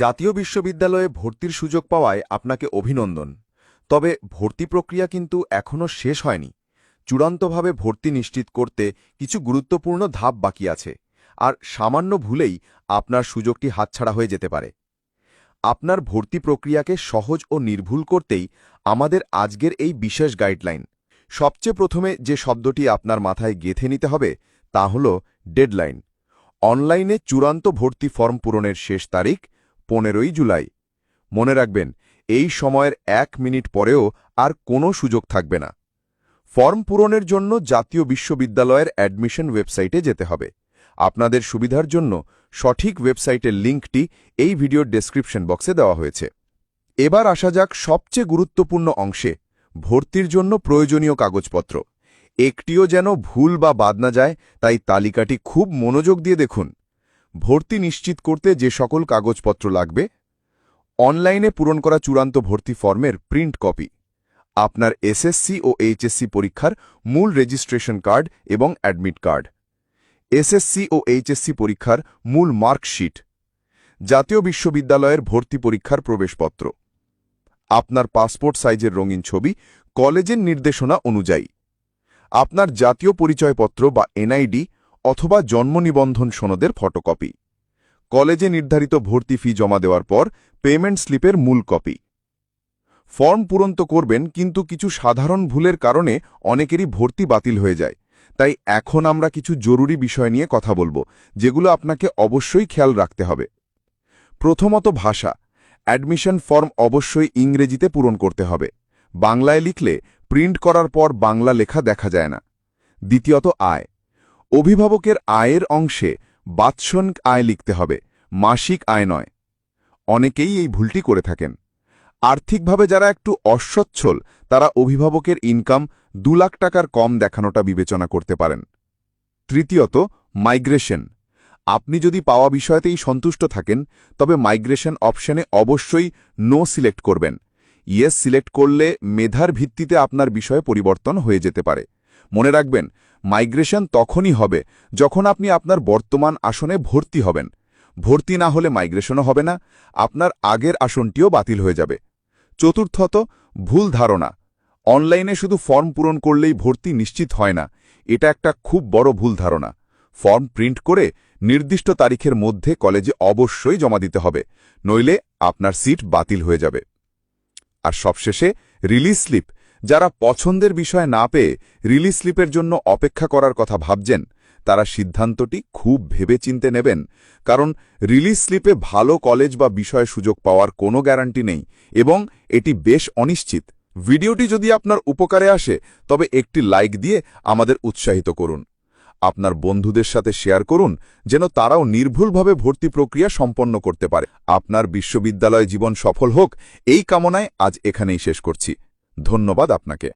জাতীয় বিশ্ববিদ্যালয়ে ভর্তির সুযোগ পাওয়ায় আপনাকে অভিনন্দন। তবে ভর্তি প্রক্রিয়া কিন্তু এখনও শেষ হয়নি। চূড়ান্তভাবে ভর্তি নিশ্চিত করতে কিছু গুরুত্বপূর্ণ ধাপ বাকি আছে, আর সামান্য ভুলেই আপনার সুযোগটি হাতছাড়া হয়ে যেতে পারে। আপনার ভর্তি প্রক্রিয়াকে সহজ ও নির্ভুল করতেই আমাদের আজকের এই বিশেষ গাইডলাইন। সবচেয়ে প্রথমে যে শব্দটি আপনার মাথায় গেঁথে নিতে হবে তা হল ডেডলাইন। অনলাইনে চূড়ান্ত ভর্তি ফর্ম পূরণের শেষ তারিখ 15ই জুলাই। মনে রাখবেন, এই সময়ের 1 মিনিট পরেও আর কোনো সুযোগ থাকবে না। ফর্ম পূরণের জন্য জাতীয় বিশ্ববিদ্যালয়ের অ্যাডমিশন ওয়েবসাইটে যেতে হবে। আপনাদের সুবিধার জন্য সঠিক ওয়েবসাইটের লিঙ্কটি এই ভিডিওর ডেসক্রিপশন বক্সে দেওয়া হয়েছে। এবার আসা যাক সবচেয়ে গুরুত্বপূর্ণ অংশে, ভর্তির জন্য প্রয়োজনীয় কাগজপত্র। একটিও যেন ভুল বা বাদ না যায়, তাই তালিকাটি খুব মনোযোগ দিয়ে দেখুন। ভর্তি নিশ্চিত করতে যে সকল কাগজপত্র লাগবে: অনলাইনে পূরণ করা চূড়ান্ত ভর্তি ফর্মের প্রিন্ট কপি, আপনার এসএসসি ও এইচএসসি পরীক্ষার মূল রেজিস্ট্রেশন কার্ড এবং অ্যাডমিট কার্ড, এসএসসি ও এইচএসসি পরীক্ষার মূল মার্কশিট, জাতীয় বিশ্ববিদ্যালয়ের ভর্তি পরীক্ষার প্রবেশপত্র, আপনার পাসপোর্ট সাইজের রঙিন ছবি কলেজের নির্দেশনা অনুযায়ী, আপনার জাতীয় পরিচয়পত্র বা এনআইডি অথবা জন্ম নিবন্ধন সনদের ফটোকপি, কলেজে নির্ধারিত ভর্তি ফি জমা দেওয়ার পর পেমেন্ট স্লিপের মূল কপি। ফর্ম পূরণ তো করবেন, কিন্তু কিছু সাধারণ ভুলের কারণে অনেকেরই ভর্তি বাতিল হয়ে যায়। তাই এখন আমরা কিছু জরুরি বিষয় নিয়ে কথা বলবো, যেগুলো আপনাকে অবশ্যই খেয়াল রাখতে হবে। প্রথমত, ভাষা। অ্যাডমিশন ফর্ম অবশ্যই ইংরেজিতে পূরণ করতে হবে। বাংলায় লিখলে প্রিন্ট করার পর বাংলা লেখা দেখা যায় না। দ্বিতীয়ত, আয়। অভিভাবকের আয়ের অংশে বাৎসরিক আয় লিখতে হবে, মাসিক আয় নয়। অনেকেই এই ভুলটি করে থাকেন। আর্থিকভাবে যারা একটু অসচ্ছল, তারা অভিভাবকের ইনকাম 2 লাখ টাকার কম দেখানোটা বিবেচনা করতে পারেন। তৃতীয়ত, মাইগ্রেশন। আপনি যদি পাওয়া বিষয়তেই সন্তুষ্ট থাকেন, তবে মাইগ্রেশন অপশনে অবশ্যই নো সিলেক্ট করবেন। ইয়েস সিলেক্ট করলে মেধার ভিত্তিতে আপনার বিষয়ে পরিবর্তন হয়ে যেতে পারে। মনে রাখবেন, মাইগ্রেশন তখনই হবে যখন আপনি আপনার বর্তমান আসনে ভর্তি হবেন। ভর্তি না হলে মাইগ্রেশনও হবে না, আপনার আগের আসনটিও বাতিল হয়ে যাবে। চতুর্থত, ভুল ধারণা। অনলাইনে শুধু ফর্ম পূরণ করলেই ভর্তি নিশ্চিত হয় না। এটা একটা খুব বড় ভুল ধারণা। ফর্ম প্রিন্ট করে নির্দিষ্ট তারিখের মধ্যে কলেজে অবশ্যই জমা দিতে হবে, নইলে আপনার সিট বাতিল হয়ে যাবে। আর সবশেষে, রিলিজ স্লিপ। যারা পছন্দের বিষয় না পেয়ে রিলিজ স্লিপের জন্য অপেক্ষা করার কথা ভাবছেন, তারা সিদ্ধান্তটি খুব ভেবেচিন্তে নেবেন, কারণ রিলিজ স্লিপে ভালো কলেজ বা বিষয়ে সুযোগ পাওয়ার কোনো গ্যারান্টি নেই এবং এটি বেশ অনিশ্চিত। ভিডিওটি যদি আপনার উপকারে আসে, তবে একটি লাইক দিয়ে আমাদের উৎসাহিত করুন। আপনার বন্ধুদের সাথে শেয়ার করুন, যেন তারাও নির্ভুলভাবে ভর্তি প্রক্রিয়া সম্পন্ন করতে পারে। আপনার বিশ্ববিদ্যালয় জীবন সফল হোক, এই কামনায় আজ এখানেই শেষ করছি। ধন্যবাদ আপনাকে।